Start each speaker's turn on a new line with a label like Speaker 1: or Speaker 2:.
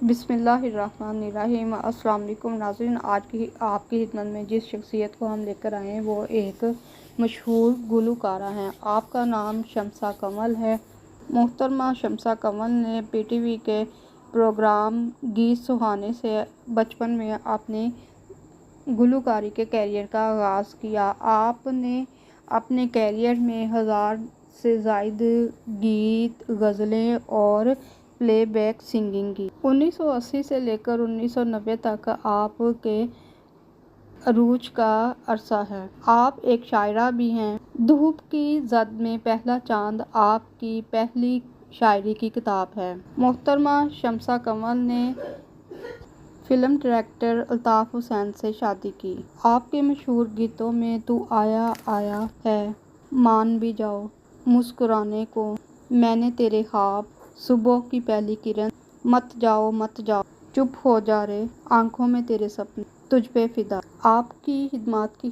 Speaker 1: بسم اللہ الرحمن الرحیم۔ السلام علیکم ناظرین، آج کی آپ کی خدمت میں جس شخصیت کو ہم لے کر آئے ہیں وہ ایک مشہور گلوکارہ ہیں۔ آپ کا نام شمسہ قمر ہے۔ محترمہ شمسہ قمر نے پی ٹی وی کے پروگرام گیت سہانے سے بچپن میں اپنی گلوکاری کے کیریئر کا آغاز کیا۔ آپ نے اپنے کیریئر میں 1000 سے زائد گیت، غزلیں اور پلے بیک سنگنگ کی۔ 1980 سے لے کر 1990 تک آپ کے عروج کا عرصہ ہے۔ آپ ایک شاعرہ بھی ہیں۔ دھوپ کی زد میں پہلا چاند آپ کی پہلی شاعری کی کتاب ہے۔ محترمہ شمسہ قمر نے فلم ڈائریکٹر الطاف حسین سے شادی کی۔ آپ کے مشہور گیتوں میں تو آیا آیا ہے، مان بھی جاؤ، مسکرانے کو، میں نے تیرے خواب، صبح کی پہلی کرن، مت جاؤ مت جاؤ، چپ ہو جا رے، آنکھوں میں تیرے سپنے، تجھ پہ فدا۔ آپ کی خدمات کی